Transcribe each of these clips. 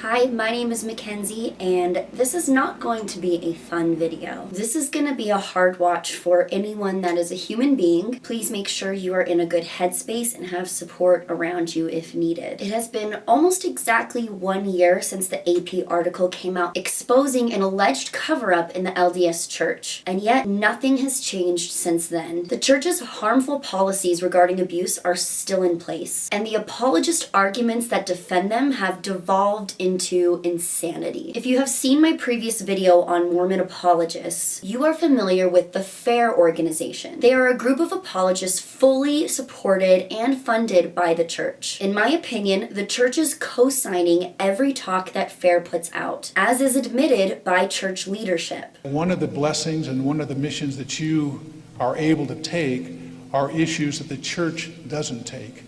Hi, my name is Mackenzie, and this is not going to be a fun video. This is going to be a hard watch for anyone that is a human being. Please make sure you are in a good headspace and have support around you if needed. It has been almost exactly 1 year since the AP article came out exposing an alleged cover-up in the LDS church, and yet nothing has changed since then. The church's harmful policies regarding abuse are still in place, and the apologist arguments that defend them have devolved into insanity. If you have seen my previous video on Mormon apologists, you are familiar with the FAIR organization. They are a group of apologists fully supported and funded by the church. In my opinion, the church is co-signing every talk that FAIR puts out, as is admitted by church leadership. One of the blessings and one of the missions that you are able to take are issues that the church doesn't take.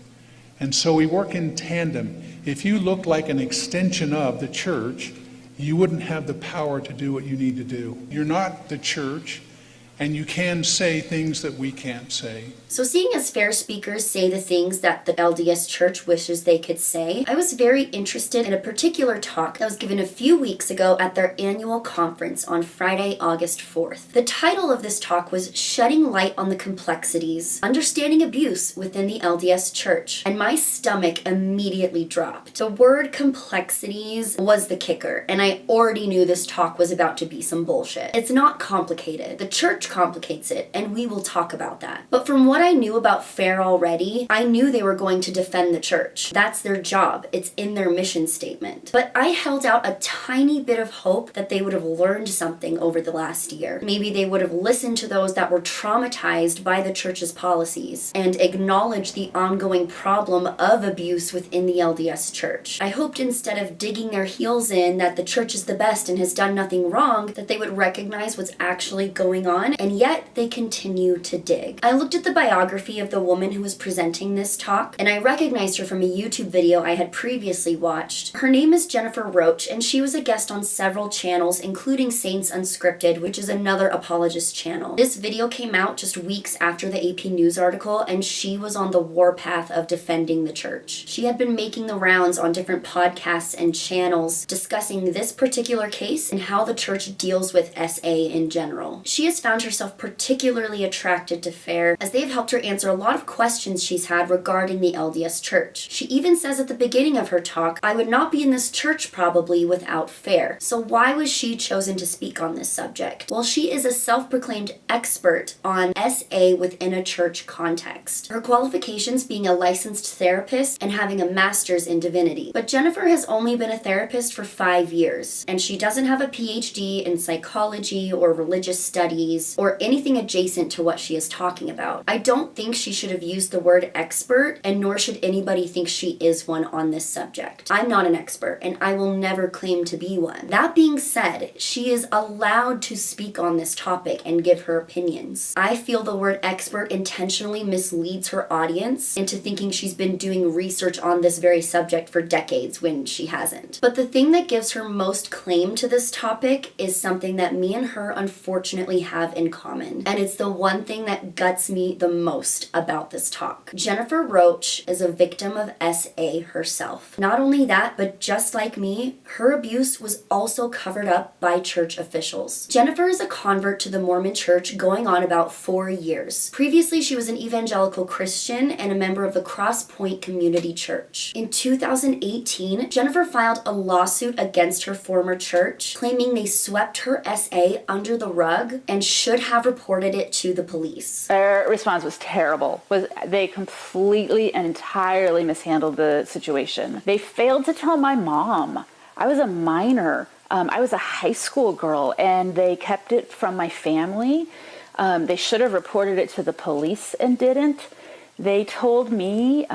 And so we work in tandem. If you look like an extension of the church, you wouldn't have the power to do what you need to do. You're not the church, and you can say things that we can't say. So seeing as FAIR speakers say the things that the LDS church wishes they could say, I was very interested in a particular talk that was given a few weeks ago at their annual conference on Friday, August 4th. The title of this talk was Shedding Light on the Complexities, Understanding Abuse Within the LDS Church, and my stomach immediately dropped. The word complexities was the kicker, and I already knew this talk was about to be some bullshit. It's not complicated. The church complicates it, and we will talk about that. But from what I knew about FAIR already, I knew they were going to defend the church. That's their job. It's in their mission statement. But I held out a tiny bit of hope that they would have learned something over the last year. Maybe they would have listened to those that were traumatized by the church's policies and acknowledged the ongoing problem of abuse within the LDS church. I hoped instead of digging their heels in that the church is the best and has done nothing wrong, that they would recognize what's actually going on, and yet they continue to dig. I looked at the biography of the woman who was presenting this talk, and I recognized her from a YouTube video I had previously watched. Her name is Jennifer Roach, and she was a guest on several channels, including Saints Unscripted, which is another apologist channel. This video came out just weeks after the AP News article, and she was on the warpath of defending the church. She had been making the rounds on different podcasts and channels discussing this particular case and how the church deals with SA in general. She has found herself particularly attracted to FAIR, as they've helped her answer a lot of questions she's had regarding the LDS church. She even says at the beginning of her talk, I would not be in this church probably without FAIR. So why was she chosen to speak on this subject? Well, she is a self-proclaimed expert on SA within a church context. Her qualifications being a licensed therapist and having a master's in divinity. But Jennifer has only been a therapist for 5 years, and she doesn't have a PhD in psychology or religious studies or anything adjacent to what she is talking about. I don't think she should have used the word expert, and nor should anybody think she is one on this subject. I'm not an expert, and I will never claim to be one. That being said, she is allowed to speak on this topic and give her opinions. I feel the word expert intentionally misleads her audience into thinking she's been doing research on this very subject for decades when she hasn't. But the thing that gives her most claim to this topic is something that me and her unfortunately have in common, and it's the one thing that guts me the most about this talk. Jennifer Roach is a victim of SA herself. Not only that, but just like me, her abuse was also covered up by church officials. Jennifer is a convert to the Mormon church going on about 4 years. Previously, she was an evangelical Christian and a member of the Cross Point Community Church. In 2018, Jennifer filed a lawsuit against her former church, claiming they swept her SA under the rug and should have reported it to the police. Their response was terrible. They completely and entirely mishandled the situation. They failed to tell my mom. I was a minor. I was a high school girl, and they kept it from my family. They should have reported it to the police and didn't. They told me,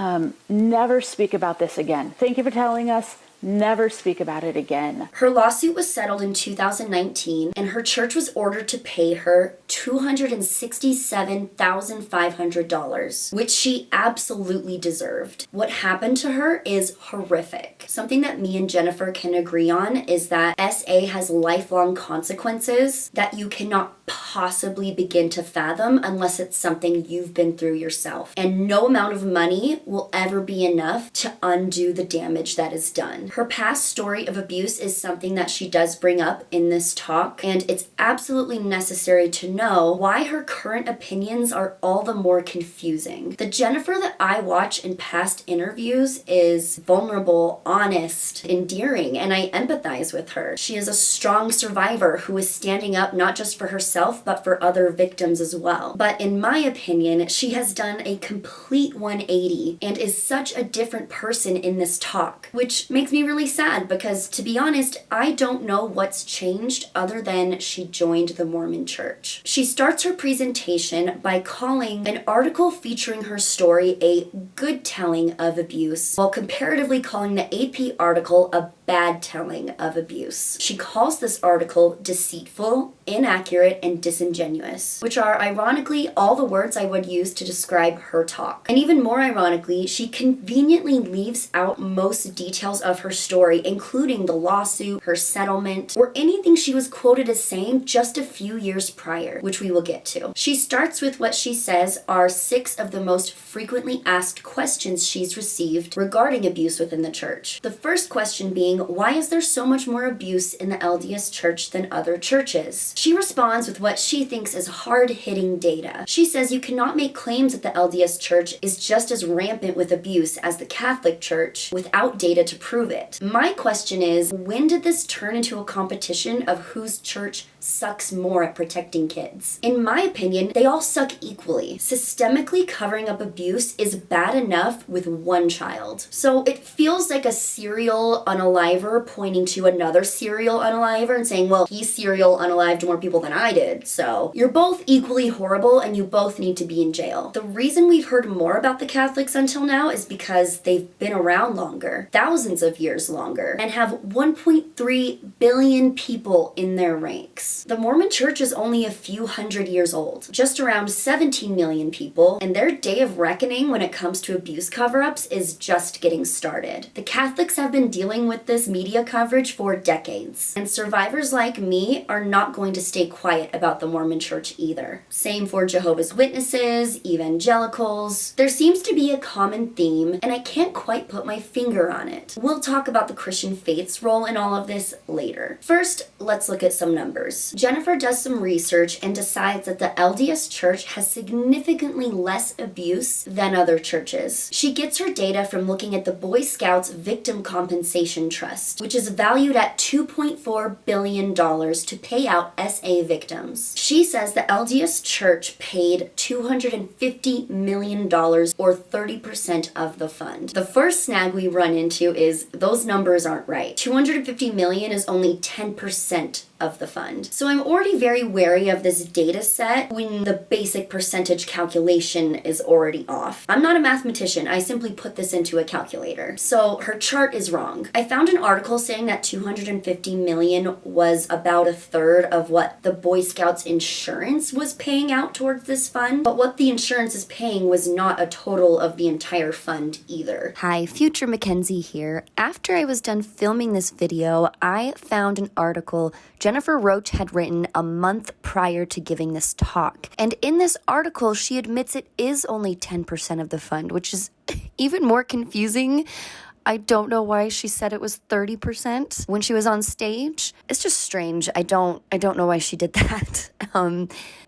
never speak about this again. Thank you for telling us. Never speak about it again. Her lawsuit was settled in 2019, and her church was ordered to pay her $267,500, which she absolutely deserved. What happened to her is horrific. Something that me and Jennifer can agree on is that SA has lifelong consequences that you cannot possibly begin to fathom unless it's something you've been through yourself. And no amount of money will ever be enough to undo the damage that is done. Her past story of abuse is something that she does bring up in this talk, and it's absolutely necessary to know why her current opinions are all the more confusing. The Jennifer that I watch in past interviews is vulnerable, honest, endearing, and I empathize with her. She is a strong survivor who is standing up not just for herself, but for other victims as well. But in my opinion, she has done a complete 180 and is such a different person in this talk, which makes me really sad because, to be honest, I don't know what's changed other than she joined the Mormon Church. She starts her presentation by calling an article featuring her story a good telling of abuse, while comparatively calling the AP article a bad telling of abuse. She calls this article deceitful, inaccurate, and disingenuous, which are ironically all the words I would use to describe her talk. And even more ironically, she conveniently leaves out most details of her story, including the lawsuit, her settlement, or anything she was quoted as saying just a few years prior, which we will get to. She starts with what she says are 6 of the most frequently asked questions she's received regarding abuse within the church. The first question being, why is there so much more abuse in the LDS church than other churches? She responds with what she thinks is hard-hitting data. She says you cannot make claims that the LDS church is just as rampant with abuse as the Catholic church without data to prove it. My question is, when did this turn into a competition of whose church sucks more at protecting kids? In my opinion, they all suck equally. Systemically covering up abuse is bad enough with one child. So it feels like a serial unaliver pointing to another serial unaliver and saying, well, he serial unalived more people than I did, so you're both equally horrible and you both need to be in jail. The reason we've heard more about the Catholics until now is because they've been around longer, thousands of years longer, and have 1.3 billion people in their ranks. The Mormon Church is only a few hundred years old, just around 17 million people, and their day of reckoning when it comes to abuse cover-ups is just getting started. The Catholics have been dealing with this media coverage for decades, and survivors like me are not going to stay quiet about the Mormon Church either. Same for Jehovah's Witnesses, evangelicals. There seems to be a common theme, and I can't quite put my finger on it. We'll talk about the Christian faith's role in all of this later. First, let's look at some numbers. Jennifer does some research and decides that the LDS Church has significantly less abuse than other churches. She gets her data from looking at the Boy Scouts Victim Compensation Trust, which is valued at $2.4 billion to pay out SA victims. She says the LDS Church paid $250 million, or 30% of the fund. The first snag we run into is those numbers aren't right. $250 million is only 10% of the fund. So I'm already very wary of this data set when the basic percentage calculation is already off. I'm not a mathematician, I simply put this into a calculator. So her chart is wrong. I found an article saying that $250 million was about a third of what the Boy Scouts insurance was paying out towards this fund, but what the insurance is paying was not a total of the entire fund either. Hi, Future Mackenzie here. After I was done filming this video, I found an article Jennifer Roach had written a month prior to giving this talk. And in this article, she admits it is only 10% of the fund, which is even more confusing. I don't know why she said it was 30% when she was on stage. It's just strange. I don't know why she did that.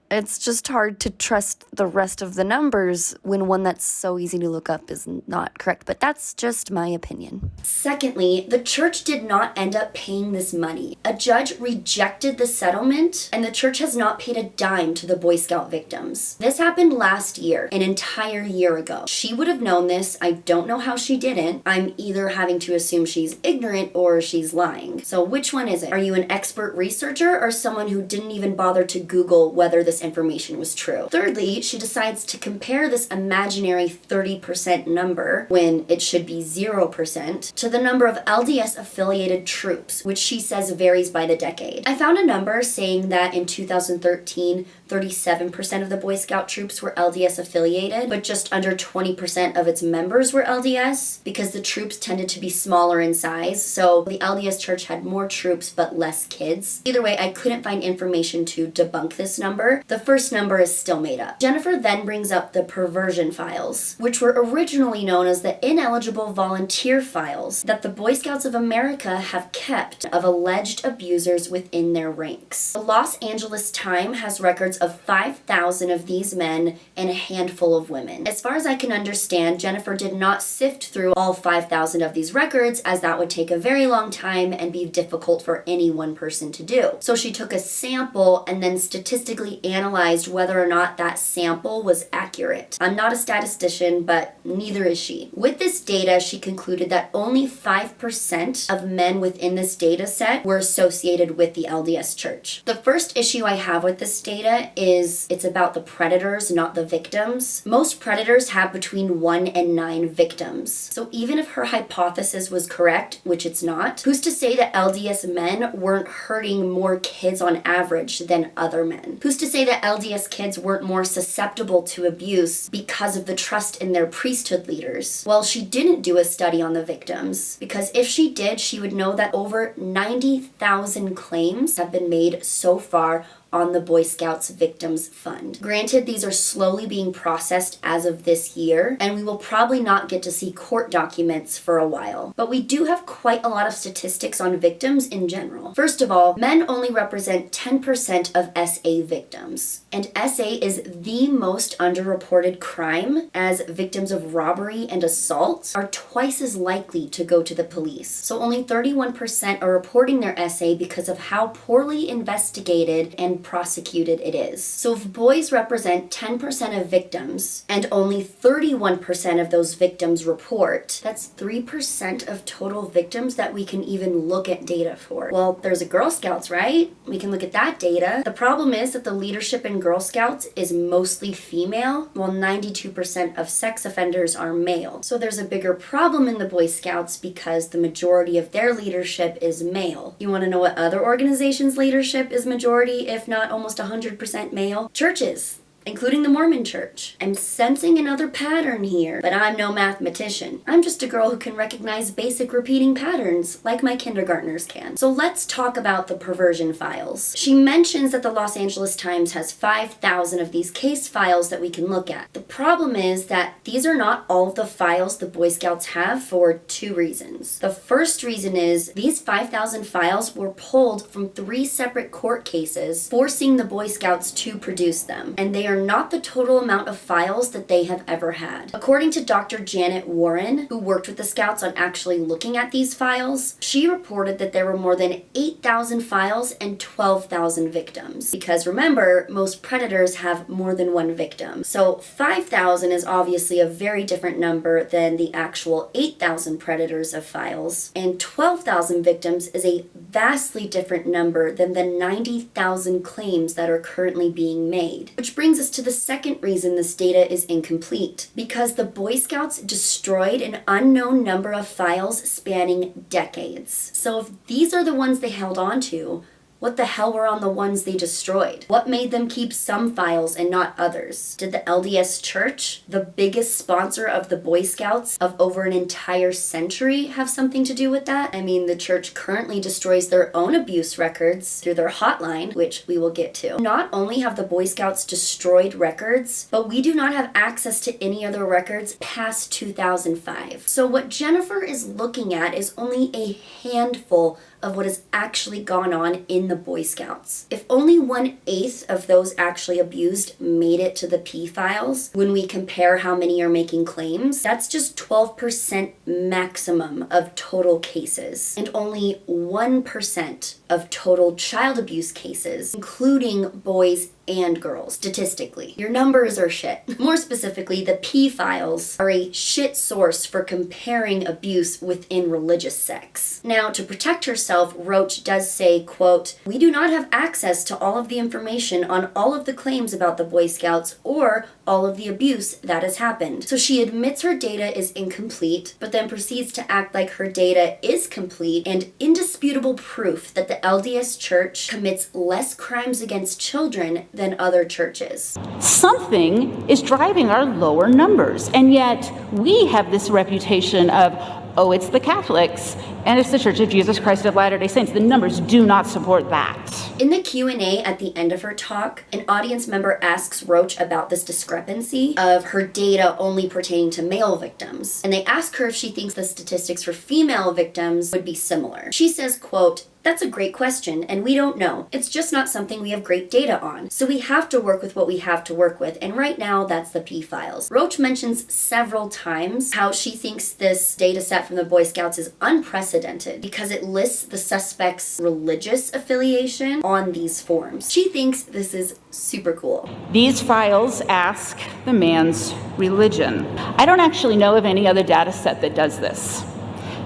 It's just hard to trust the rest of the numbers when one that's so easy to look up is not correct, but that's just my opinion. Secondly, the church did not end up paying this money. A judge rejected the settlement, and the church has not paid a dime to the Boy Scout victims. This happened last year, an entire year ago. She would have known this. I don't know how she didn't. I'm either having to assume she's ignorant or she's lying. So which one is it? Are you an expert researcher or someone who didn't even bother to Google whether this information was true? Thirdly, she decides to compare this imaginary 30% number, when it should be 0%, to the number of LDS affiliated troops, which she says varies by the decade. I found a number saying that in 2013, 37% of the Boy Scout troops were LDS affiliated, but just under 20% of its members were LDS because the troops tended to be smaller in size. So the LDS church had more troops but less kids. Either way, I couldn't find information to debunk this number. The first number is still made up. Jennifer then brings up the perversion files, which were originally known as the ineligible volunteer files that the Boy Scouts of America have kept of alleged abusers within their ranks. The Los Angeles Times has records of 5,000 of these men and a handful of women. As far as I can understand, Jennifer did not sift through all 5,000 of these records, as that would take a very long time and be difficult for any one person to do. So she took a sample and then statistically analyzed whether or not that sample was accurate. I'm not a statistician, but neither is she. With this data, she concluded that only 5% of men within this data set were associated with the LDS church. The first issue I have with this data is it's about the predators, not the victims. Most predators have between 1 and 9 victims. So even if her hypothesis was correct, which it's not, who's to say that LDS men weren't hurting more kids on average than other men? Who's to say that LDS kids weren't more susceptible to abuse because of the trust in their priesthood leaders? Well, she didn't do a study on the victims, because if she did, she would know that over 90,000 claims have been made so far on the Boy Scouts Victims Fund. Granted, these are slowly being processed as of this year, and we will probably not get to see court documents for a while. But we do have quite a lot of statistics on victims in general. First of all, men only represent 10% of SA victims, and SA is the most underreported crime, as victims of robbery and assault are twice as likely to go to the police. So only 31% are reporting their SA because of how poorly investigated and prosecuted it is. So if boys represent 10% of victims and only 31% of those victims report, that's 3% of total victims that we can even look at data for. Well, there's a Girl Scouts, right? We can look at that data. The problem is that the leadership in Girl Scouts is mostly female, while 92% of sex offenders are male. So there's a bigger problem in the Boy Scouts because the majority of their leadership is male. You want to know what other organizations' leadership is majority, if not almost 100% male? Churches, including the Mormon church. I'm sensing another pattern here, but I'm no mathematician. I'm just a girl who can recognize basic repeating patterns like my kindergartners can. So let's talk about the perversion files. She mentions that the Los Angeles Times has 5,000 of these case files that we can look at. The problem is that these are not all of the files the Boy Scouts have for 2 reasons. The first reason is these 5,000 files were pulled from 3 separate court cases, forcing the Boy Scouts to produce them, and they are not the total amount of files that they have ever had. According to Dr. Janet Warren, who worked with the Scouts on actually looking at these files, she reported that there were more than 8,000 files and 12,000 victims. Because remember, most predators have more than 1 victim. So 5,000 is obviously a very different number than the actual 8,000 predators of files, and 12,000 victims is a vastly different number than the 90,000 claims that are currently being made. Which brings us to the second reason this data is incomplete, because the Boy Scouts destroyed an unknown number of files spanning decades. So if these are the ones they held on to, what the hell were on the ones they destroyed? What made them keep some files and not others? Did the LDS Church, the biggest sponsor of the Boy Scouts of over an entire century, have something to do with that? I mean, the church currently destroys their own abuse records through their hotline, which we will get to. Not only have the Boy Scouts destroyed records, but we do not have access to any other records past 2005. So what Jennifer is looking at is only a handful of what has actually gone on in the Boy Scouts. If only 1/8 of those actually abused made it to the P files, when we compare how many are making claims, that's just 12% maximum of total cases, and only 1% of total child abuse cases, including boys and girls, statistically. Your numbers are shit. More specifically, the P files are a shit source for comparing abuse within religious sects. Now, to protect herself, Roach does say, quote, "We do not have access to all of the information on all of the claims about the Boy Scouts or all of the abuse that has happened." So she admits her data is incomplete, but then proceeds to act like her data is complete and indisputable proof that the LDS Church commits less crimes against children than other churches. Something is driving our lower numbers, and yet we have this reputation of, oh, it's the Catholics, and it's the Church of Jesus Christ of Latter-day Saints. The numbers do not support that. In the Q&A at the end of her talk, an audience member asks Roach about this discrepancy of her data only pertaining to male victims. And they ask her if she thinks the statistics for female victims would be similar. She says, quote, "That's a great question, and we don't know. It's just not something we have great data on. So we have to work with what we have to work with, and right now that's the P files." Roach mentions several times how she thinks this data set from the Boy Scouts is unprecedented because it lists the suspect's religious affiliation on these forms. She thinks this is super cool. These files ask the man's religion. I don't actually know of any other data set that does this,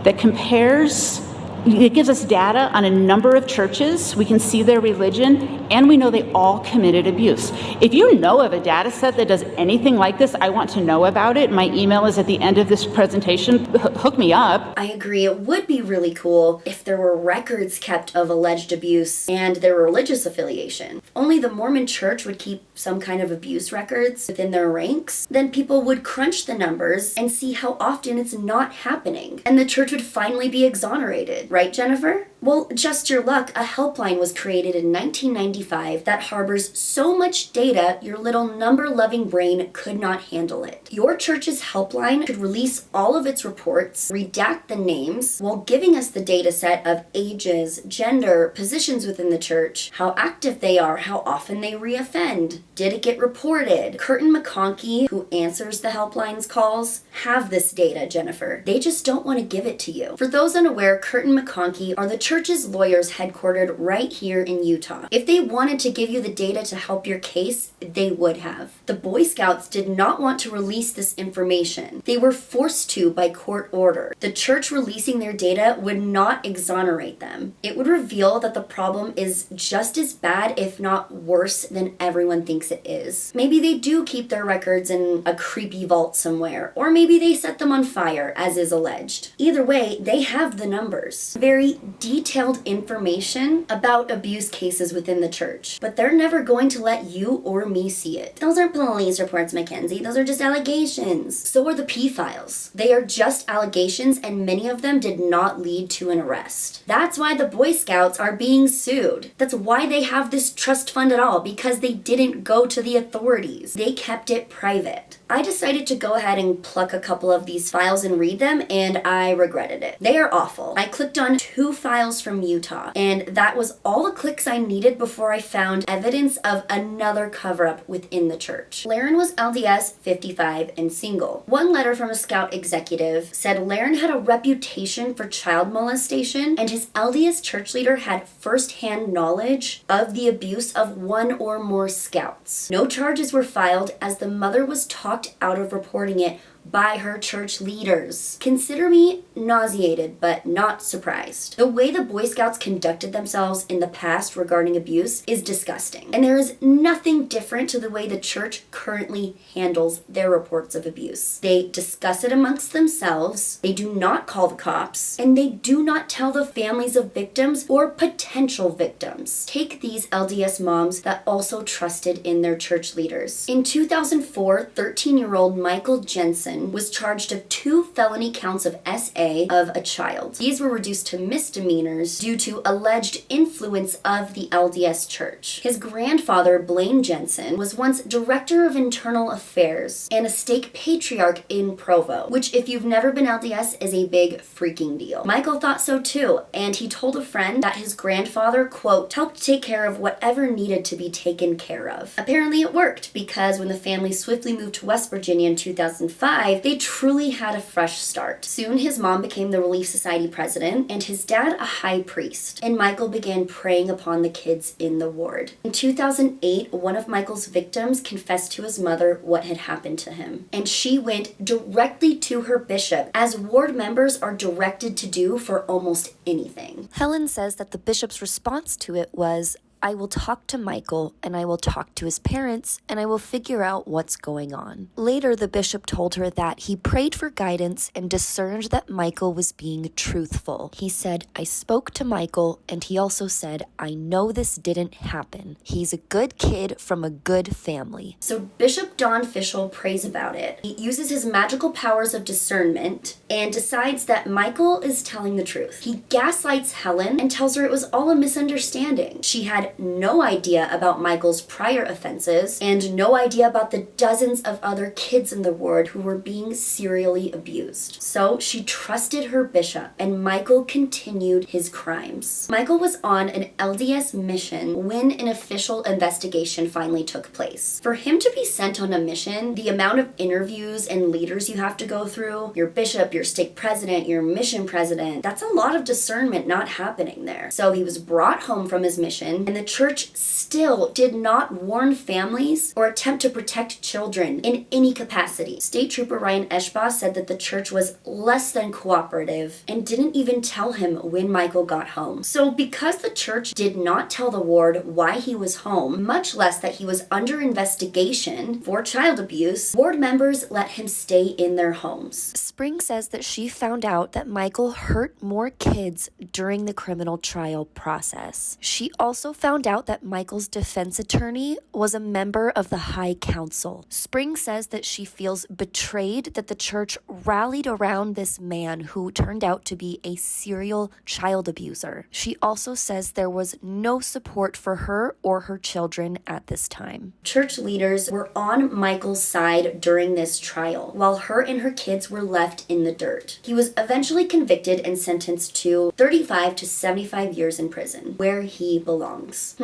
that compares. It gives us data on a number of churches. We can see their religion, and we know they all committed abuse. If you know of a data set that does anything like this, I want to know about it. My email is at the end of this presentation. Hook me up. I agree. It would be really cool if there were records kept of alleged abuse and their religious affiliation. If only the Mormon Church would keep some kind of abuse records within their ranks, then people would crunch the numbers and see how often it's not happening, and the church would finally be exonerated. Right, Jennifer? Well, just your luck, a helpline was created in 1995 that harbors so much data your little number-loving brain could not handle it. Your church's helpline could release all of its reports, redact the names, while giving us the data set of ages, gender, positions within the church, how active they are, how often they reoffend, did it get reported. Curtin McConkie, who answers the helpline's calls, have this data, Jennifer. They just don't want to give it to you. For those unaware, Curtin McConkie are the church's lawyers headquartered right here in Utah. If they wanted to give you the data to help your case, they would have. The Boy Scouts did not want to release this information. They were forced to by court order. The church releasing their data would not exonerate them. It would reveal that the problem is just as bad, if not worse, than everyone thinks it is. Maybe they do keep their records in a creepy vault somewhere, or maybe they set them on fire, as is alleged. Either way, they have the numbers. Very detailed information about abuse cases within the church, but they're never going to let you or me see it. Those aren't police reports, Mackenzie. Those are just allegations. So are the P files. They are just allegations, and many of them did not lead to an arrest. That's why the Boy Scouts are being sued. That's why they have this trust fund at all, because they didn't go to the authorities. They kept it private. I decided to go ahead and pluck a couple of these files and read them, and I regretted it. They are awful. I clicked on 2 files from Utah, and that was all the clicks I needed before I found evidence of another cover-up within the church. Laren was LDS, 55, and single. One letter from a Scout executive said Laren had a reputation for child molestation, and his LDS church leader had first-hand knowledge of the abuse of one or more Scouts. No charges were filed, as the mother was talked out of reporting it by her church leaders. Consider me nauseated, but not surprised. The way the Boy Scouts conducted themselves in the past regarding abuse is disgusting, and there is nothing different to the way the church currently handles their reports of abuse. They discuss it amongst themselves, they do not call the cops, and they do not tell the families of victims or potential victims. Take these LDS moms that also trusted in their church leaders. In 2004, 13-year-old Michael Jensen was charged of 2 felony counts of SA of a child. These were reduced to misdemeanors due to alleged influence of the LDS Church. His grandfather, Blaine Jensen, was once Director of Internal Affairs and a stake patriarch in Provo, which, if you've never been LDS, is a big freaking deal. Michael thought so too, and he told a friend that his grandfather, quote, helped take care of whatever needed to be taken care of. Apparently it worked, because when the family swiftly moved to West Virginia in 2005, they truly had a fresh start. Soon his mom became the Relief Society president and his dad a high priest, and Michael began preying upon the kids in the ward. In 2008, one of Michael's victims confessed to his mother what had happened to him, and she went directly to her bishop, as ward members are directed to do for almost anything. Helen says that the bishop's response to it was, I will talk to Michael and I will talk to his parents and I will figure out what's going on. Later, the bishop told her that he prayed for guidance and discerned that Michael was being truthful. He said, I spoke to Michael and he also said, I know this didn't happen. He's a good kid from a good family. So Bishop Don Fishel prays about it. He uses his magical powers of discernment and decides that Michael is telling the truth. He gaslights Helen and tells her it was all a misunderstanding. She had no idea about Michael's prior offenses and no idea about the dozens of other kids in the ward who were being serially abused. So she trusted her bishop and Michael continued his crimes. Michael was on an LDS mission when an official investigation finally took place. For him to be sent on a mission, the amount of interviews and leaders you have to go through, your bishop, your stake president, your mission president, that's a lot of discernment not happening there. So he was brought home from his mission, and the church still did not warn families or attempt to protect children in any capacity. State Trooper Ryan Eschbach said that the church was less than cooperative and didn't even tell him when Michael got home. So because the church did not tell the ward why he was home, much less that he was under investigation for child abuse, ward members let him stay in their homes. Spring says that she found out that Michael hurt more kids during the criminal trial process. She also found out that Michael's defense attorney was a member of the High Council. Spring says that she feels betrayed that the church rallied around this man who turned out to be a serial child abuser. She also says there was no support for her or her children at this time. Church leaders were on Michael's side during this trial, while her and her kids were left in the dirt. He was eventually convicted and sentenced to 35 to 75 years in prison, where he belongs.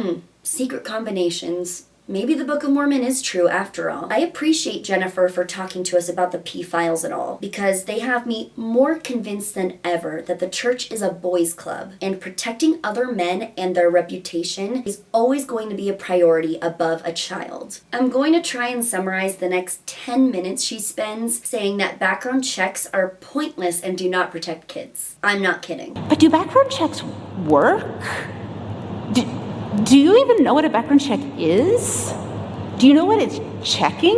Secret combinations. Maybe the Book of Mormon is true after all. I appreciate Jennifer for talking to us about the P-Files and all, because they have me more convinced than ever that the church is a boys' club, and protecting other men and their reputation is always going to be a priority above a child. I'm going to try and summarize the next 10 minutes she spends saying that background checks are pointless and do not protect kids. I'm not kidding. But do background checks work? Do you even know what a background check is? Do you know what it's checking?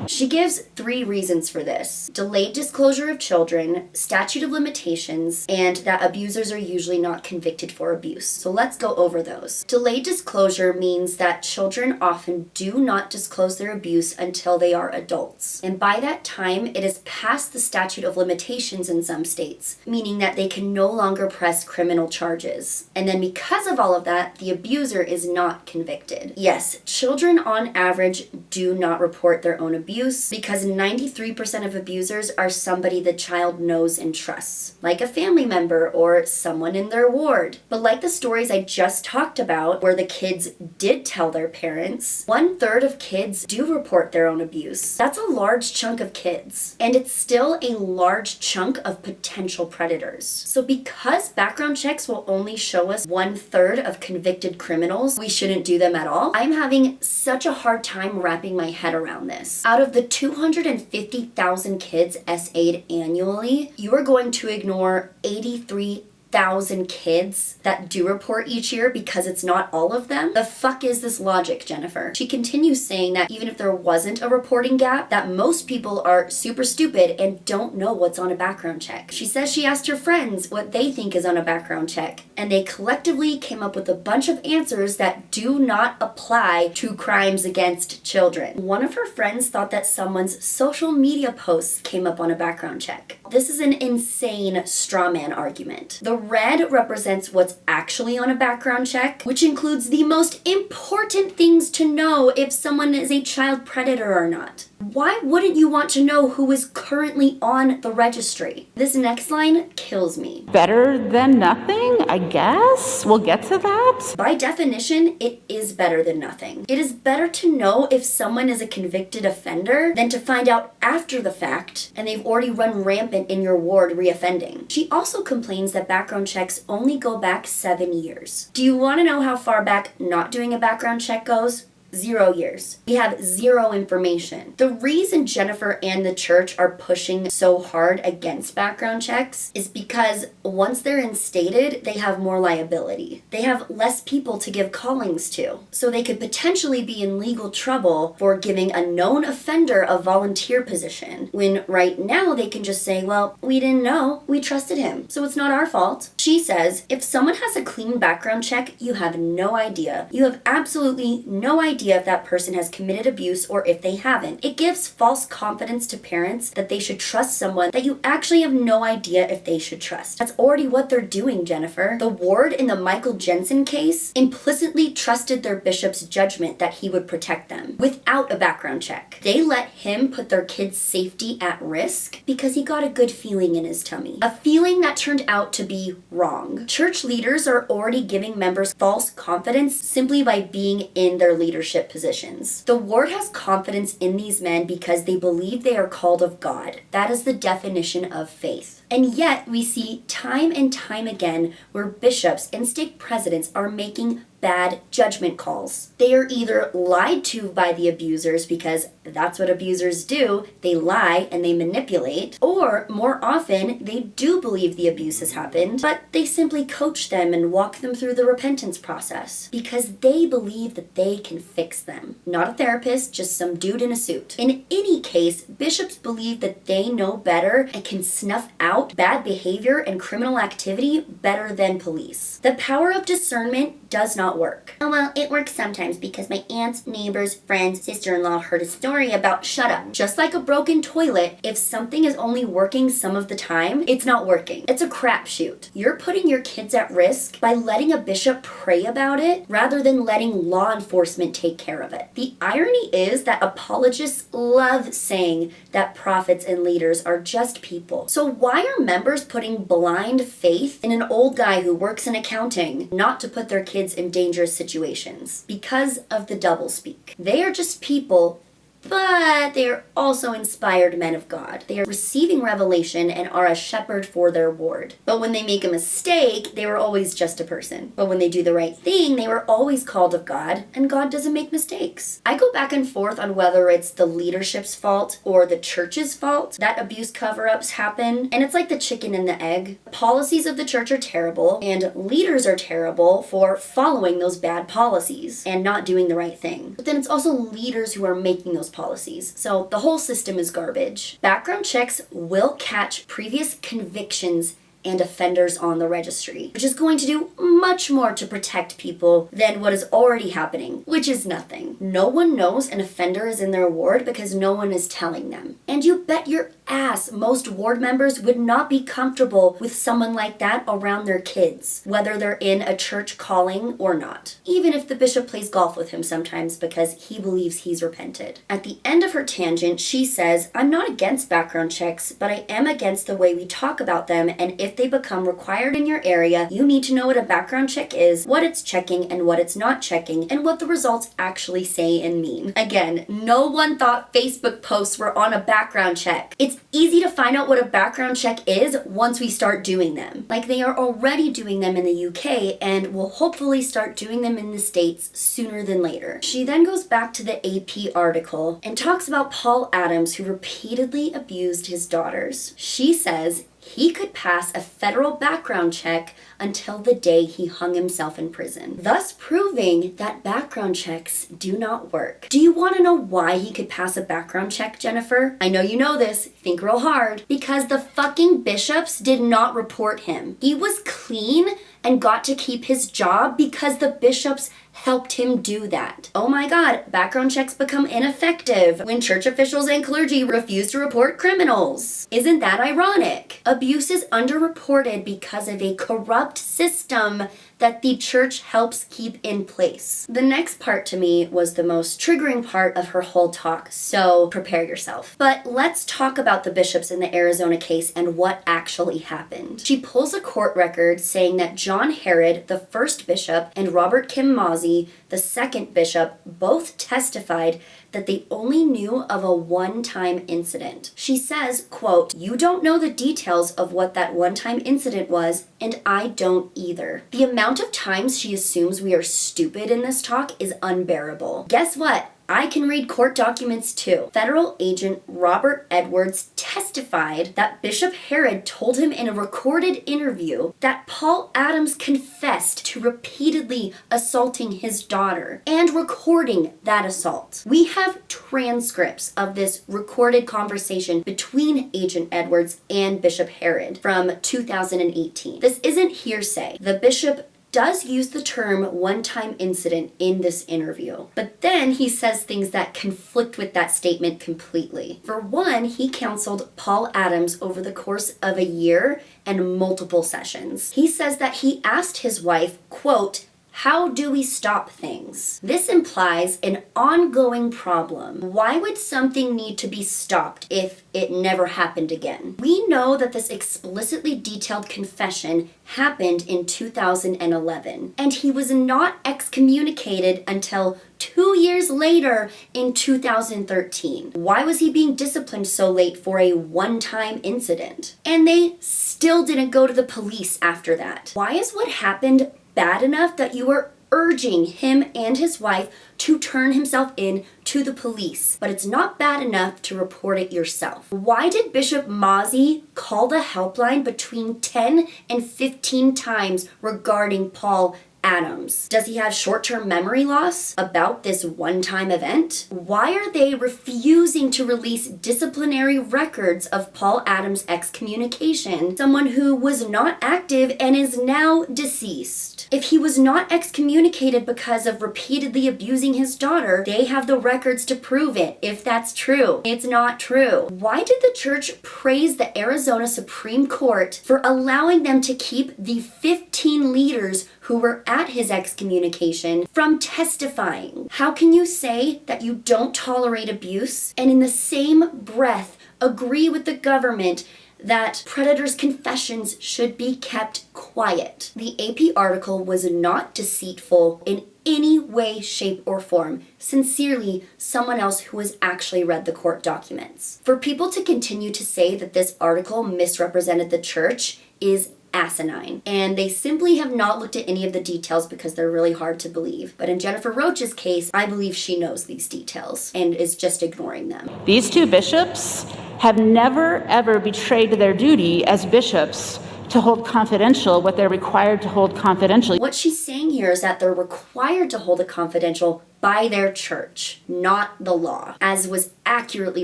She gives 3 reasons for this: delayed disclosure of children, statute of limitations, and that abusers are usually not convicted for abuse. So let's go over those. Delayed disclosure means that children often do not disclose their abuse until they are adults. And by that time, it is past the statute of limitations in some states, meaning that they can no longer press criminal charges. And then because of all of that, the abuser is not convicted. Yes, children on average do not report their own abuse because 93% of abusers are somebody the child knows and trusts, like a family member or someone in their ward. But like the stories I just talked about, where the kids did tell their parents, 1/3 of kids do report their own abuse. That's a large chunk of kids, and it's still a large chunk of potential predators. So because background checks will only show us 1/3 of convicted criminals, we shouldn't do them at all. I'm having such a hard time wrapping my head around this. Out of the 250,000 kids SA'd annually, you are going to ignore 83,000 kids that do report each year because it's not all of them? The fuck is this logic, Jennifer? She continues saying that even if there wasn't a reporting gap, that most people are super stupid and don't know what's on a background check. She says she asked her friends what they think is on a background check, and they collectively came up with a bunch of answers that do not apply to crimes against children. One of her friends thought that someone's social media posts came up on a background check. This is an insane straw man argument. The red represents what's actually on a background check, which includes the most important things to know if someone is a child predator or not. Why wouldn't you want to know who is currently on the registry? This next line kills me. Better than nothing, I guess? We'll get to that. By definition, it is better than nothing. It is better to know if someone is a convicted offender than to find out after the fact and they've already run rampant in your ward reoffending. She also complains that background checks only go back 7 years. Do you want to know how far back not doing a background check goes? 0 years. We have zero information. The reason Jennifer and the church are pushing so hard against background checks is because once they're instated, they have more liability. They have less people to give callings to. So they could potentially be in legal trouble for giving a known offender a volunteer position, when right now they can just say, well, we didn't know, we trusted him, so it's not our fault. She says, if someone has a clean background check, you have no idea. You have absolutely no idea if that person has committed abuse or if they haven't. It gives false confidence to parents that they should trust someone that you actually have no idea if they should trust. That's already what they're doing, Jennifer. The ward in the Michael Jensen case implicitly trusted their bishop's judgment that he would protect them without a background check. They let him put their kids' safety at risk because he got a good feeling in his tummy. A feeling that turned out to be wrong. Church leaders are already giving members false confidence simply by being in their leadership positions. The ward has confidence in these men because they believe they are called of God. That is the definition of faith. And yet we see time and time again where bishops and stake presidents are making bad judgment calls. They are either lied to by the abusers because that's what abusers do. They lie and they manipulate. Or more often, they do believe the abuse has happened, but they simply coach them and walk them through the repentance process because they believe that they can fix them. Not a therapist, just some dude in a suit. In any case, bishops believe that they know better and can snuff out bad behavior and criminal activity better than police. The power of discernment does not work. Oh, well, it works sometimes because my aunt's, neighbor's, friend's, sister-in-law heard a story about shut up. Just like a broken toilet, if something is only working some of the time, it's not working. It's a crapshoot. You're putting your kids at risk by letting a bishop pray about it rather than letting law enforcement take care of it. The irony is that apologists love saying that prophets and leaders are just people. So why are members putting blind faith in an old guy who works in accounting not to put their kids in dangerous situations? Because of the doublespeak. They are just people, but they are also inspired men of God. They are receiving revelation and are a shepherd for their ward. But when they make a mistake, they were always just a person. But when they do the right thing, they were always called of God, and God doesn't make mistakes. I go back and forth on whether it's the leadership's fault or the church's fault that abuse cover-ups happen, and it's like the chicken and the egg. Policies of the church are terrible, and leaders are terrible for following those bad policies and not doing the right thing. But then it's also leaders who are making those policies. So the whole system is garbage. Background checks will catch previous convictions and offenders on the registry, which is going to do much more to protect people than what is already happening, which is nothing. No one knows an offender is in their ward because no one is telling them. And you bet your ass most ward members would not be comfortable with someone like that around their kids, whether they're in a church calling or not, even if the bishop plays golf with him sometimes because he believes he's repented. At the end of her tangent, she says, I'm not against background checks, but I am against the way we talk about them, and if they become required in your area, you need to know what a background check is, what it's checking and what it's not checking, and what the results actually say and mean. Again, no one thought Facebook posts were on a background check. It's easy to find out what a background check is once we start doing them. Like they are already doing them in the UK and will hopefully start doing them in the States sooner than later. She then goes back to the AP article and talks about Paul Adams, who repeatedly abused his daughters. She says he could pass a federal background check until the day he hung himself in prison, thus proving that background checks do not work. Do you want to know why he could pass a background check, Jennifer? I know you know this. Think real hard. Because the fucking bishops did not report him. He was clean and got to keep his job because the bishops helped him do that. Oh my God, background checks become ineffective when church officials and clergy refuse to report criminals. Isn't that ironic? Abuse is underreported because of a corrupt system that the church helps keep in place. The next part to me was the most triggering part of her whole talk, so prepare yourself. But let's talk about the bishops in the Arizona case and what actually happened. She pulls a court record saying that John Herod, the first bishop, and Robert Kim Maas, Mozzie, the second bishop, both testified that they only knew of a one-time incident. She says, quote, "You don't know the details of what that one-time incident was, and I don't either." The amount of times she assumes we are stupid in this talk is unbearable. Guess what? I can read court documents too. Federal agent Robert Edwards testified that Bishop Herod told him in a recorded interview that Paul Adams confessed to repeatedly assaulting his daughter and recording that assault. We have transcripts of this recorded conversation between Agent Edwards and Bishop Herod from 2018. This isn't hearsay. The bishop does use the term one-time incident in this interview, but then he says things that conflict with that statement completely. For one, he counseled Paul Adams over the course of a year and multiple sessions. He says that he asked his wife, quote, "How do we stop things?" This implies an ongoing problem. Why would something need to be stopped if it never happened again? We know that this explicitly detailed confession happened in 2011, and he was not excommunicated until 2 years later in 2013. Why was he being disciplined so late for a one-time incident? And they still didn't go to the police after that. Why is what happened bad enough that you were urging him and his wife to turn himself in to the police, but it's not bad enough to report it yourself? Why did Bishop Mozzie call the helpline between 10 and 15 times regarding Paul Adams? Does he have short-term memory loss about this one-time event? Why are they refusing to release disciplinary records of Paul Adams' excommunication, someone who was not active and is now deceased? If he was not excommunicated because of repeatedly abusing his daughter, they have the records to prove it, if that's true. It's not true. Why did the church praise the Arizona Supreme Court for allowing them to keep the 15 leaders who were at his excommunication from testifying? How can you say that you don't tolerate abuse and in the same breath agree with the government that predators' confessions should be kept quiet? The AP article was not deceitful in any way, shape, or form. Sincerely, someone else who has actually read the court documents. For people to continue to say that this article misrepresented the church is asinine, and they simply have not looked at any of the details because they're really hard to believe. But in Jennifer Roach's case, I believe she knows these details and is just ignoring them. These two bishops have never, ever betrayed their duty as bishops to hold confidential what they're required to hold confidential. What she's saying here is that they're required to hold it confidential by their church, not the law, as was accurately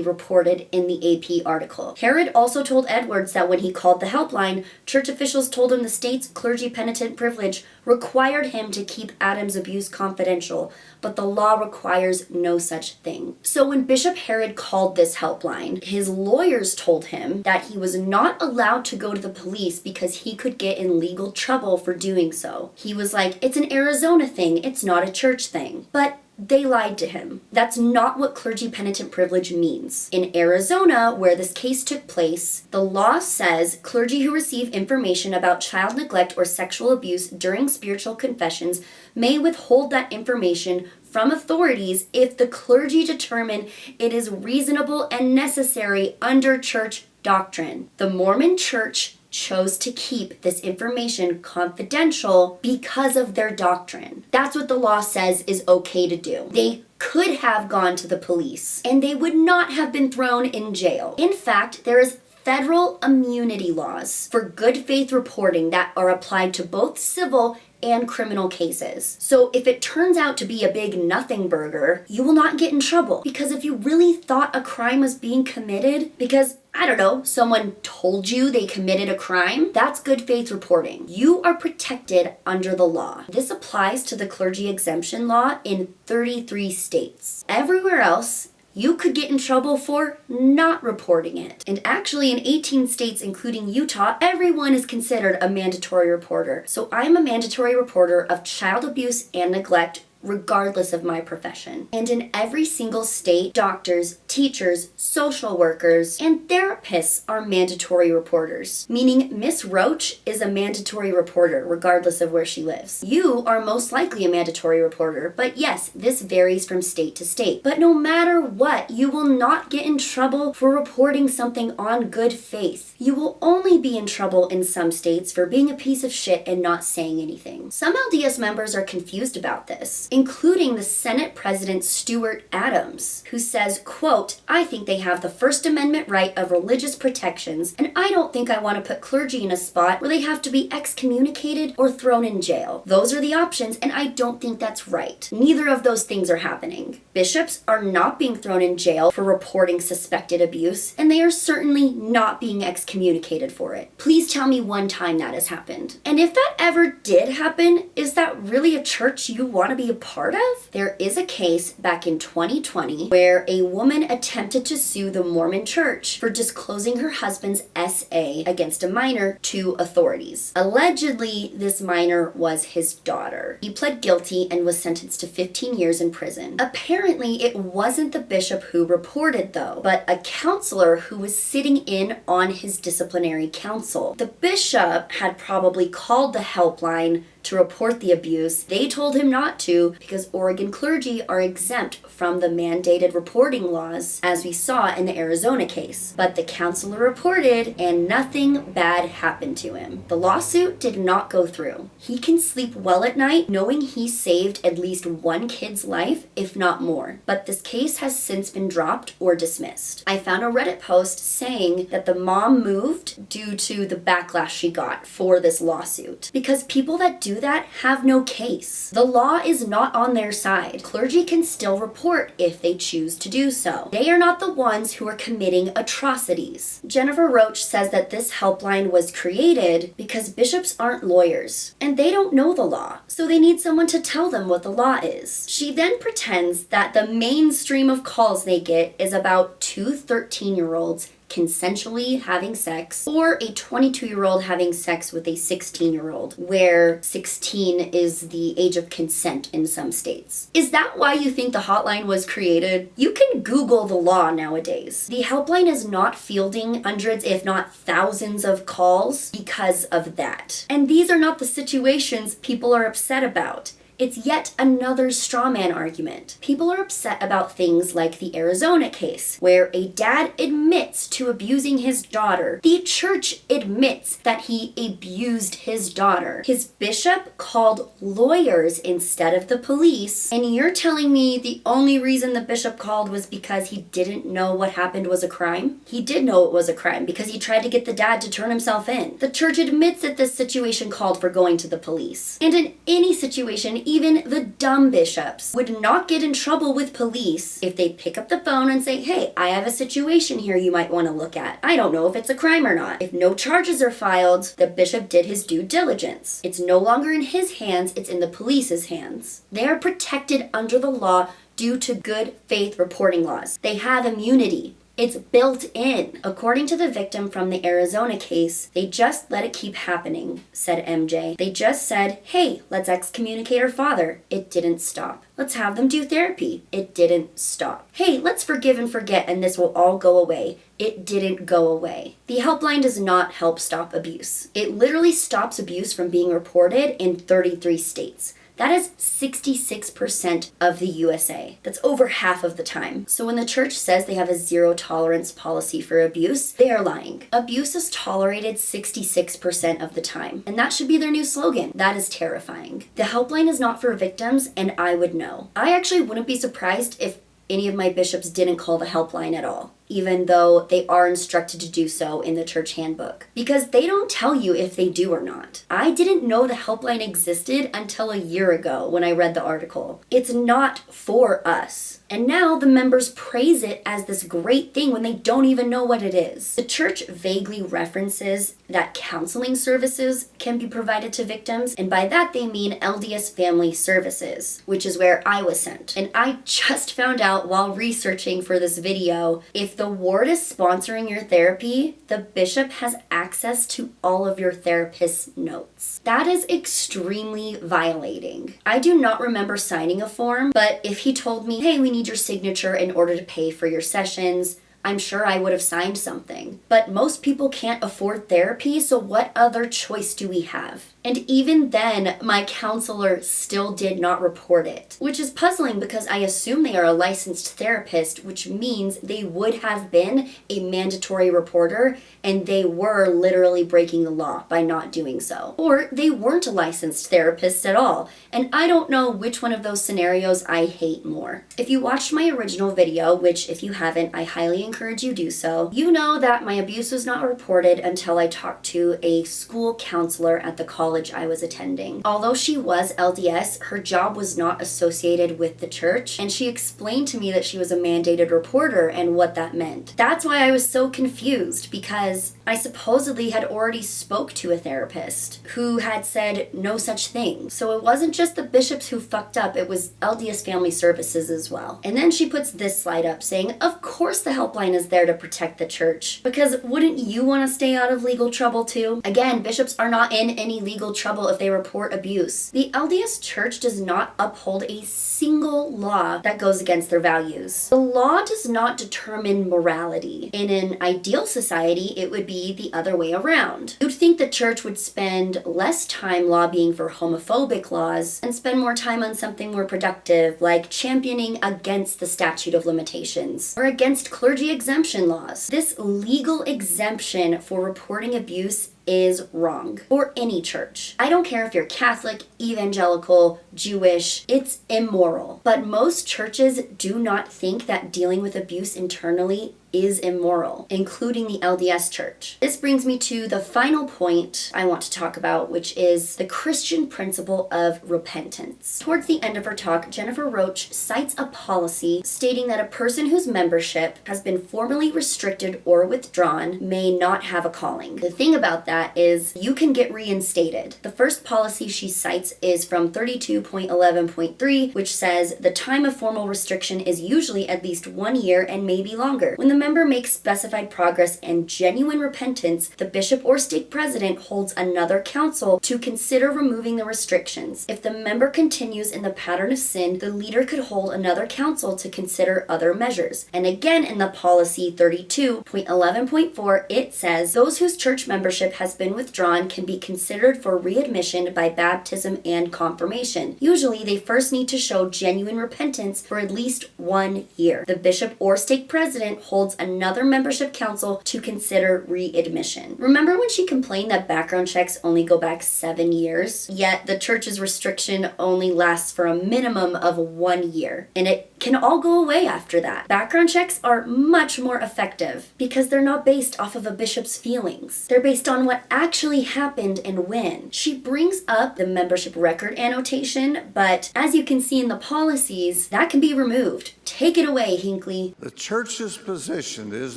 reported in the AP article. Herod also told Edwards that when he called the helpline, church officials told him the state's clergy penitent privilege required him to keep Adams' abuse confidential, but the law requires no such thing. So when Bishop Herod called this helpline, his lawyers told him that he was not allowed to go to the police because he could get in legal trouble for doing so. He was like, it's an Arizona thing, it's not a church thing. But they lied to him. That's not what clergy penitent privilege means. In Arizona, where this case took place, the law says clergy who receive information about child neglect or sexual abuse during spiritual confessions may withhold that information from authorities if the clergy determine it is reasonable and necessary under church doctrine. The Mormon Church chose to keep this information confidential because of their doctrine. That's what the law says is okay to do. They could have gone to the police and they would not have been thrown in jail. In fact, there is federal immunity laws for good faith reporting that are applied to both civil and criminal cases. So if it turns out to be a big nothing burger, you will not get in trouble. Because if you really thought a crime was being committed because, I don't know, someone told you they committed a crime, that's good faith reporting. You are protected under the law. This applies to the clergy exemption law in 33 states. Everywhere else, you could get in trouble for not reporting it. And actually in 18 states, including Utah, everyone is considered a mandatory reporter. So I'm a mandatory reporter of child abuse and neglect regardless of my profession. And in every single state, doctors, teachers, social workers, and therapists are mandatory reporters, meaning Miss Roach is a mandatory reporter regardless of where she lives. You are most likely a mandatory reporter, but yes, this varies from state to state. But no matter what, you will not get in trouble for reporting something on good faith. You will only be in trouble in some states for being a piece of shit and not saying anything. Some LDS members are confused about this, including the Senate President Stuart Adams, who says, quote, "I think they have the First Amendment right of religious protections, and I don't think I want to put clergy in a spot where they have to be excommunicated or thrown in jail. Those are the options, and I don't think that's right. Neither of those things are happening. Bishops are not being thrown in jail for reporting suspected abuse, and they are certainly not being excommunicated for it. Please tell me one time that has happened. And if that ever did happen, is that really a church you want to be a part of?" There is a case back in 2020 where a woman attempted to sue the Mormon church for disclosing her husband's SA against a minor to authorities. Allegedly, this minor was his daughter. He pled guilty and was sentenced to 15 years in prison. Apparently, it wasn't the bishop who reported, though, but a counselor who was sitting in on his disciplinary council. The bishop had probably called the helpline to report the abuse. They told him not to because Oregon clergy are exempt from the mandated reporting laws, as we saw in the Arizona case. But the counselor reported and nothing bad happened to him. The lawsuit did not go through. He can sleep well at night knowing he saved at least one kid's life, if not more. But this case has since been dropped or dismissed. I found a Reddit post saying that the mom moved due to the backlash she got for this lawsuit. Because people that do that have no case. The law is not on their side. Clergy can still report if they choose to do so. They are not the ones who are committing atrocities. Jennifer Roach says that this helpline was created because bishops aren't lawyers and they don't know the law, so they need someone to tell them what the law is. She then pretends that the mainstream of calls they get is about two 13-year-olds consensually having sex, or a 22-year-old having sex with a 16-year-old, where 16 is the age of consent in some states. Is that why you think the hotline was created? You can Google the law nowadays. The helpline is not fielding hundreds, if not thousands of calls because of that. And these are not the situations people are upset about. It's yet another straw man argument. People are upset about things like the Arizona case, where a dad admits to abusing his daughter. The church admits that he abused his daughter. His bishop called lawyers instead of the police, and you're telling me the only reason the bishop called was because he didn't know what happened was a crime? He did know it was a crime because he tried to get the dad to turn himself in. The church admits that this situation called for going to the police. And in any situation, even the dumb bishops would not get in trouble with police if they pick up the phone and say, "Hey, I have a situation here you might want to look at. I don't know if it's a crime or not." If no charges are filed, the bishop did his due diligence. It's no longer in his hands, it's in the police's hands. They are protected under the law due to good faith reporting laws. They have immunity. It's built in. According to the victim from the Arizona case, they just let it keep happening, said MJ. They just said, "Hey, let's excommunicate her father." It didn't stop. "Let's have them do therapy." It didn't stop. "Hey, let's forgive and forget and this will all go away." It didn't go away. The helpline does not help stop abuse. It literally stops abuse from being reported in 33 states. That is 66% of the USA. That's over half of the time. So when the church says they have a zero tolerance policy for abuse, they are lying. Abuse is tolerated 66% of the time. And that should be their new slogan. That is terrifying. The helpline is not for victims, and I would know. I actually wouldn't be surprised if any of my bishops didn't call the helpline at all, even though they are instructed to do so in the church handbook, because they don't tell you if they do or not. I didn't know the helpline existed until a year ago when I read the article. It's not for us. And now the members praise it as this great thing when they don't even know what it is. The church vaguely references that counseling services can be provided to victims, and by that they mean LDS Family Services, which is where I was sent. And I just found out while researching for this video, if the ward is sponsoring your therapy, the bishop has access to all of your therapist's notes. That is extremely violating. I do not remember signing a form, but if he told me, hey, we need your signature in order to pay for your sessions, I'm sure I would have signed something. But most people can't afford therapy, so what other choice do we have? And even then, my counselor still did not report it, which is puzzling because I assume they are a licensed therapist, which means they would have been a mandatory reporter, and they were literally breaking the law by not doing so. Or they weren't a licensed therapist at all, and I don't know which one of those scenarios I hate more. If you watched my original video, which if you haven't, I highly encourage you do so, you know that my abuse was not reported until I talked to a school counselor at the college I was attending. Although she was LDS, her job was not associated with the church, and she explained to me that she was a mandated reporter and what that meant. That's why I was so confused, because I supposedly had already spoke to a therapist who had said no such thing. So it wasn't just the bishops who fucked up, it was LDS Family Services as well. And then she puts this slide up saying, of course the helpline is there to protect the church, because wouldn't you want to stay out of legal trouble too? Again, bishops are not in any legal trouble if they report abuse. The LDS Church does not uphold a single law that goes against their values. The law does not determine morality. In an ideal society, it would be the other way around. You'd think the church would spend less time lobbying for homophobic laws and spend more time on something more productive, like championing against the statute of limitations or against clergy exemption laws. This legal exemption for reporting abuse is wrong for any church. I don't care if you're Catholic, evangelical, Jewish, it's immoral. But most churches do not think that dealing with abuse internally is immoral, including the LDS Church. This brings me to the final point I want to talk about, which is the Christian principle of repentance. Towards the end of her talk, Jennifer Roach cites a policy stating that a person whose membership has been formally restricted or withdrawn may not have a calling. The thing about that is you can get reinstated. The first policy she cites is from 32.11.3, which says the time of formal restriction is usually at least 1 year and maybe longer. When the member makes specified progress and genuine repentance, the bishop or stake president holds another council to consider removing the restrictions. If the member continues in the pattern of sin, the leader could hold another council to consider other measures. And again, in the policy 32.11.4, it says those whose church membership has been withdrawn can be considered for readmission by baptism and confirmation. Usually, they first need to show genuine repentance for at least 1 year. The bishop or stake president holds another membership council to consider readmission. Remember when she complained that background checks only go back 7 years, yet the church's restriction only lasts for a minimum of 1 year, and it can all go away after that. Background checks are much more effective because they're not based off of a bishop's feelings. They're based on what actually happened and when. She brings up the membership record annotation, but as you can see in the policies, that can be removed. Take it away, Hinckley. The church's position is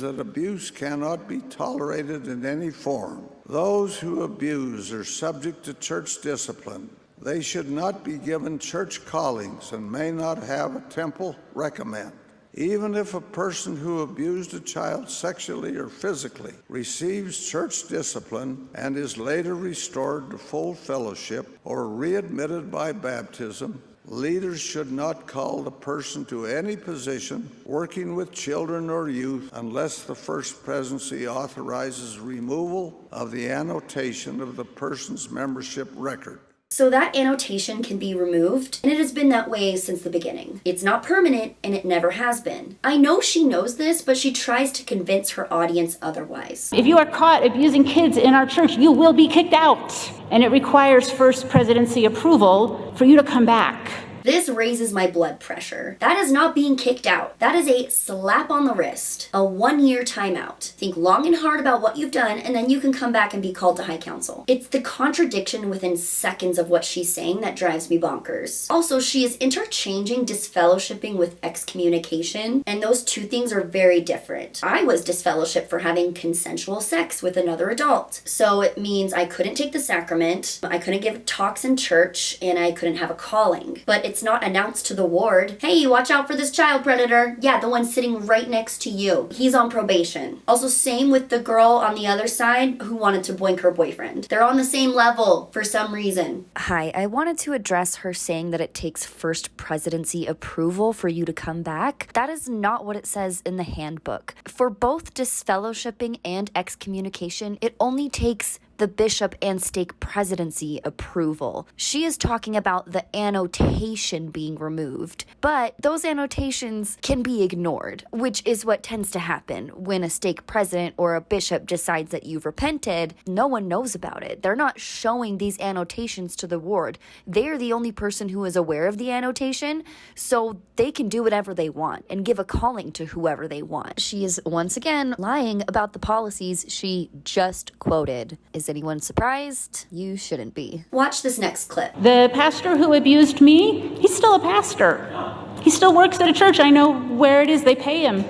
that abuse cannot be tolerated in any form. Those who abuse are subject to church discipline. They should not be given church callings and may not have a temple recommend. Even if a person who abused a child sexually or physically receives church discipline and is later restored to full fellowship or readmitted by baptism, leaders should not call the person to any position working with children or youth unless the First Presidency authorizes removal of the annotation of the person's membership record. So that annotation can be removed, and it has been that way since the beginning. It's not permanent, and it never has been. I know she knows this, but she tries to convince her audience otherwise. If you are caught abusing kids in our church, you will be kicked out. And it requires First Presidency approval for you to come back. This raises my blood pressure. That is not being kicked out. That is a slap on the wrist, a 1-year timeout. Think long and hard about what you've done, and then you can come back and be called to high council. It's the contradiction within seconds of what she's saying that drives me bonkers. Also, she is interchanging disfellowshipping with excommunication, and those two things are very different. I was disfellowshipped for having consensual sex with another adult. So it means I couldn't take the sacrament, I couldn't give talks in church, and I couldn't have a calling. But it's not announced to the ward, hey, watch out for this child predator. Yeah, the one sitting right next to you. He's on probation. Also, same with the girl on the other side who wanted to boink her boyfriend. They're on the same level for some reason. Hi, I wanted to address her saying that it takes First Presidency approval for you to come back. That is not what it says in the handbook. For both disfellowshipping and excommunication, it only takes the bishop and stake presidency approval. She is talking about the annotation being removed, but those annotations can be ignored, which is what tends to happen when a stake president or a bishop decides that you've repented. No one knows about it. They're not showing these annotations to the ward. They're the only person who is aware of the annotation, so they can do whatever they want and give a calling to whoever they want. She is once again lying about the policies she just quoted. Is anyone surprised? You shouldn't be. Watch this next clip. The pastor who abused me, he's still a pastor. He still works at a church. I know where it is. They pay him.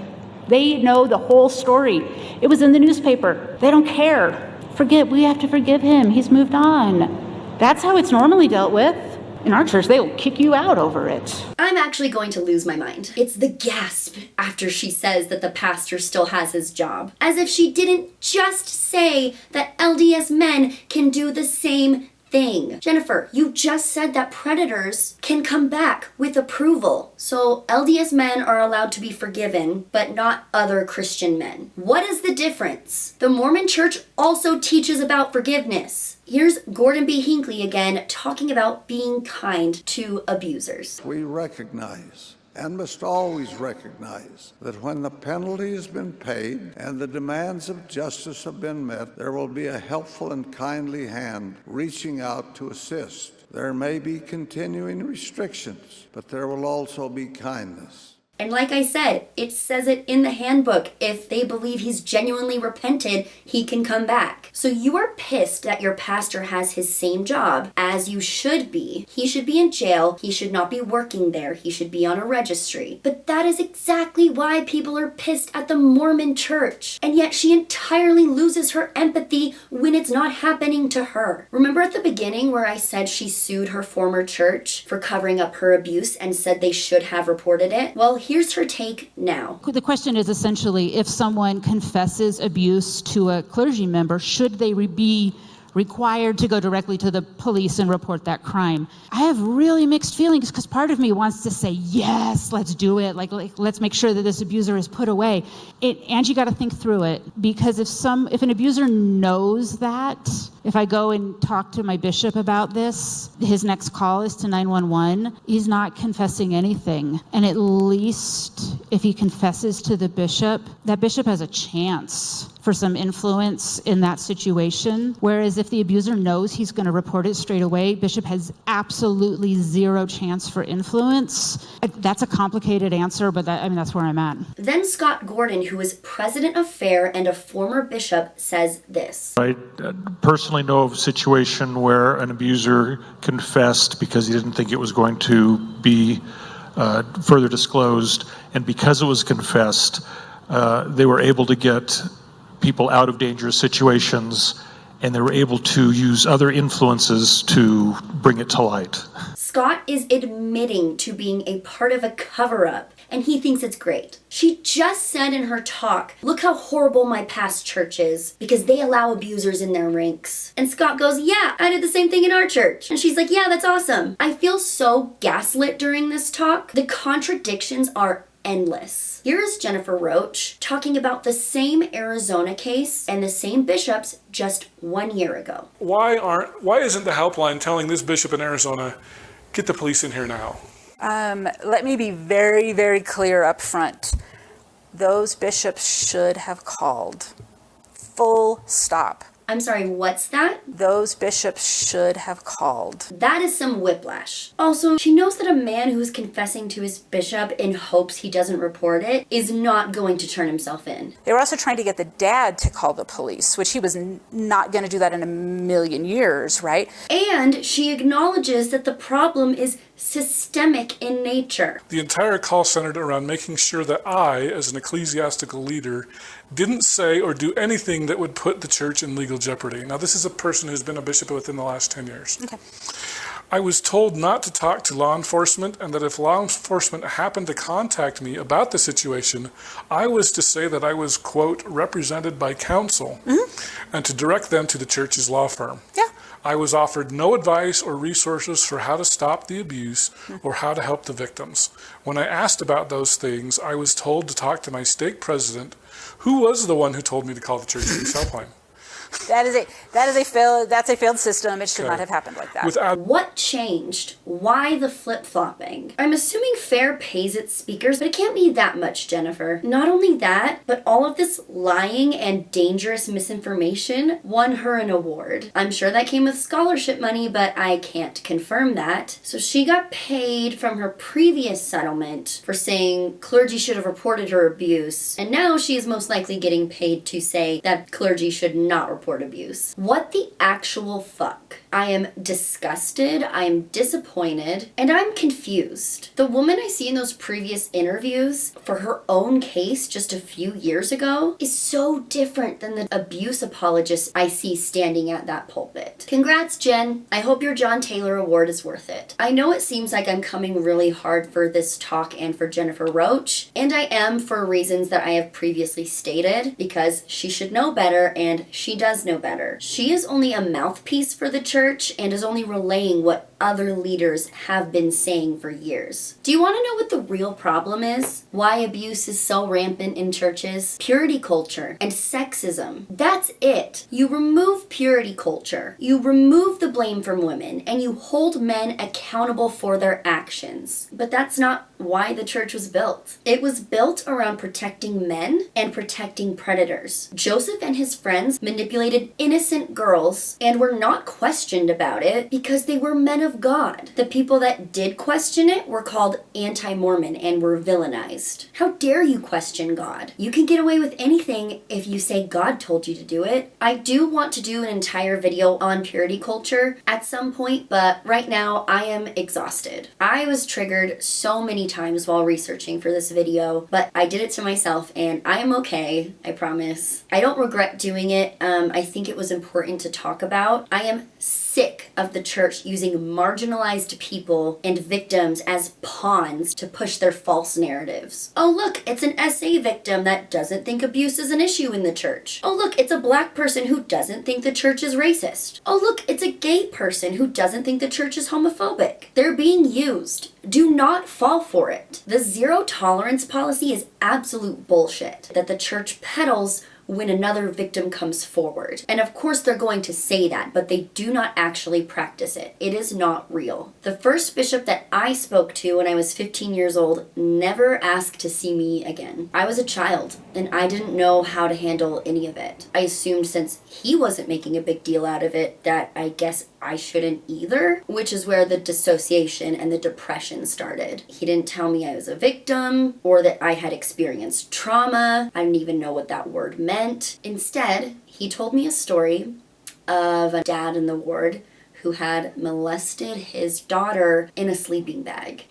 They know the whole story. It was in the newspaper. They don't care. We have to forgive him. He's moved on. That's how it's normally dealt with. In our church, they will kick you out over it. I'm actually going to lose my mind. It's the gasp after she says that the pastor still has his job. As if she didn't just say that LDS men can do the same thing. Jennifer, you just said that predators can come back with approval. So LDS men are allowed to be forgiven, but not other Christian men. What is the difference? The Mormon church also teaches about forgiveness. Here's Gordon B. Hinckley again talking about being kind to abusers. We recognize and must always recognize that when the penalty has been paid and the demands of justice have been met, there will be a helpful and kindly hand reaching out to assist. There may be continuing restrictions, but there will also be kindness. And like I said, it says it in the handbook. If they believe he's genuinely repented, he can come back. So you are pissed that your pastor has his same job, as you should be. He should be in jail. He should not be working there. He should be on a registry. But that is exactly why people are pissed at the Mormon church. And yet she entirely loses her empathy when it's not happening to her. Remember at the beginning where I said she sued her former church for covering up her abuse and said they should have reported it? Well, here's her take now. The question is essentially, if someone confesses abuse to a clergy member, should they be required to go directly to the police and report that crime? I have really mixed feelings because part of me wants to say, yes, let's do it. Like let's make sure that this abuser is put away. And you got to think through it, because if an abuser knows that, if I go and talk to my bishop about this, his next call is to 911. He's not confessing anything. And at least if he confesses to the bishop, that bishop has a chance for some influence in that situation. Whereas if the abuser knows he's going to report it straight away, bishop has absolutely zero chance for influence. That's a complicated answer, but that's where I'm at. Then Scott Gordon, who is president of FAIR and a former bishop, says this. I personally know of a situation where an abuser confessed because he didn't think it was going to be further disclosed, and because it was confessed, they were able to get people out of dangerous situations, and they were able to use other influences to bring it to light. Scott is admitting to being a part of a cover-up, and he thinks it's great. She just said in her talk, look how horrible my past church is because they allow abusers in their ranks. And Scott goes, yeah, I did the same thing in our church. And she's like, yeah, that's awesome. I feel so gaslit during this talk. The contradictions are endless. Here's Jennifer Roach talking about the same Arizona case and the same bishops just 1 year ago. Why isn't the helpline telling this bishop in Arizona, get the police in here now? Let me be very, very clear up front. Those bishops should have called. Full stop. I'm sorry, what's that? Those bishops should have called. That is some whiplash. Also, she knows that a man who is confessing to his bishop in hopes he doesn't report it is not going to turn himself in. They were also trying to get the dad to call the police, which he was not going to do that in a million years, right? And she acknowledges that the problem is systemic in nature. The entire call centered around making sure that I, as an ecclesiastical leader, didn't say or do anything that would put the church in legal jeopardy. Now, this is a person who's been a bishop within the last 10 years. Okay. I was told not to talk to law enforcement, and that if law enforcement happened to contact me about the situation, I was to say that I was, quote, represented by counsel, and to direct them to the church's law firm. Yeah. I was offered no advice or resources for how to stop the abuse or how to help the victims. When I asked about those things, I was told to talk to my stake president, who was the one who told me to call the church police helpline. That's a failed system. It should not have happened like that. What changed? Why the flip-flopping? I'm assuming FAIR pays its speakers, but it can't be that much, Jennifer. Not only that, but all of this lying and dangerous misinformation won her an award. I'm sure that came with scholarship money, but I can't confirm that. So she got paid from her previous settlement for saying clergy should have reported her abuse, and now she is most likely getting paid to say that clergy should not report abuse. What the actual fuck? I am disgusted, I am disappointed, and I'm confused. The woman I see in those previous interviews for her own case just a few years ago is so different than the abuse apologists I see standing at that pulpit. Congrats, Jen. I hope your John Taylor Award is worth it. I know it seems like I'm coming really hard for this talk and for Jennifer Roach, and I am for reasons that I have previously stated, because she should know better and she does know better. She is only a mouthpiece for the church and is only relaying what other leaders have been saying for years. Do you want to know what the real problem is? Why abuse is so rampant in churches? Purity culture and sexism. That's it. You remove purity culture, you remove the blame from women, and you hold men accountable for their actions. But that's not why the church was built. It was built around protecting men and protecting predators. Joseph and his friends manipulated innocent girls and were not questioned about it because they were men of God. The people that did question it were called anti-Mormon and were villainized. How dare you question God? You can get away with anything if you say God told you to do it. I do want to do an entire video on purity culture at some point, but right now I am exhausted. I was triggered so many times while researching for this video, but I did it to myself and I am okay, I promise. I don't regret doing it. I think it was important to talk about. I am sick of the church using marginalized people and victims as pawns to push their false narratives. Oh look, it's an SA victim that doesn't think abuse is an issue in the church. Oh look, it's a black person who doesn't think the church is racist. Oh look, it's a gay person who doesn't think the church is homophobic. They're being used. Do not fall for it. The zero tolerance policy is absolute bullshit that the church peddles when another victim comes forward. And of course they're going to say that, but they do not actually practice it. It is not real. The first bishop that I spoke to when I was 15 years old never asked to see me again. I was a child and I didn't know how to handle any of it. I assumed since he wasn't making a big deal out of it that I guess I shouldn't either, which is where the dissociation and the depression started. He didn't tell me I was a victim or that I had experienced trauma. I didn't even know what that word meant. Instead, he told me a story of a dad in the ward who had molested his daughter in a sleeping bag.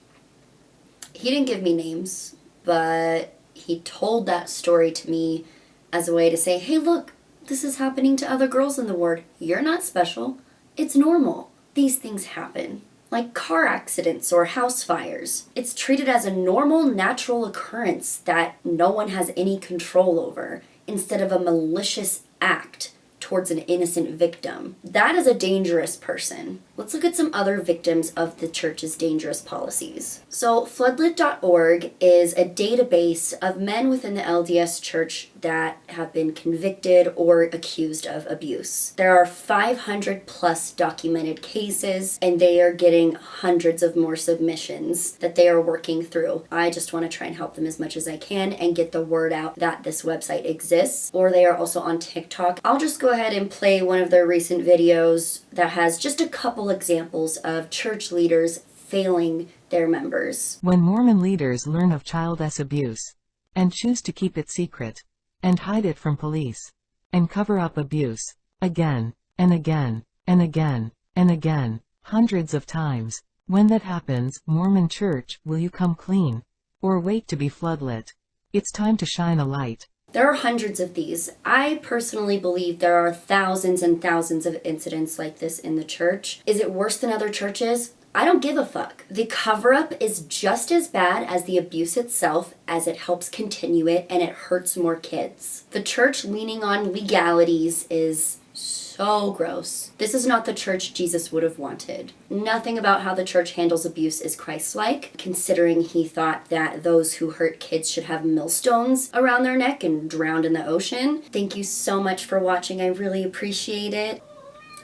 He didn't give me names, but he told that story to me as a way to say, hey, look, this is happening to other girls in the ward. You're not special. It's normal. These things happen. Like car accidents or house fires. It's treated as a normal, natural occurrence that no one has any control over, instead of a malicious act towards an innocent victim. That is a dangerous person. Let's look at some other victims of the church's dangerous policies. So floodlit.org is a database of men within the LDS church that have been convicted or accused of abuse. There are 500 plus documented cases, and they are getting hundreds of more submissions that they are working through. I just want to try and help them as much as I can and get the word out that this website exists. Or they are also on TikTok. I'll just go ahead and play one of their recent videos that has just a couple examples of church leaders failing their members. When Mormon leaders learn of child abuse and choose to keep it secret and hide it from police and cover up abuse again and again and again and again, hundreds of times, when that happens, Mormon Church, will you come clean or wait to be floodlit? It's time to shine a light. There are hundreds of these. I personally believe there are thousands and thousands of incidents like this in the church. Is it worse than other churches? I don't give a fuck. The cover-up is just as bad as the abuse itself, as it helps continue it and it hurts more kids. The church leaning on legalities is so gross. This is not the church Jesus would have wanted. Nothing about how the church handles abuse is Christ-like, considering he thought that those who hurt kids should have millstones around their neck and drowned in the ocean. Thank you so much for watching. I really appreciate it.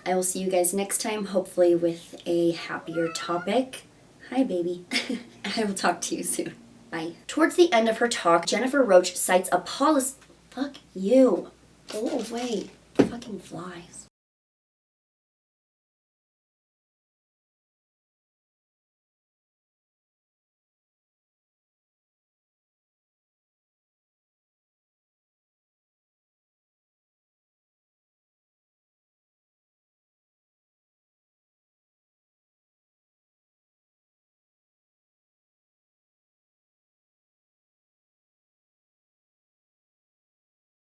I will see you guys next time, hopefully with a happier topic. Hi, baby. I will talk to you soon. Bye. Towards the end of her talk, Jennifer Roach cites a policy. Fuck you. Go away. Fucking flies.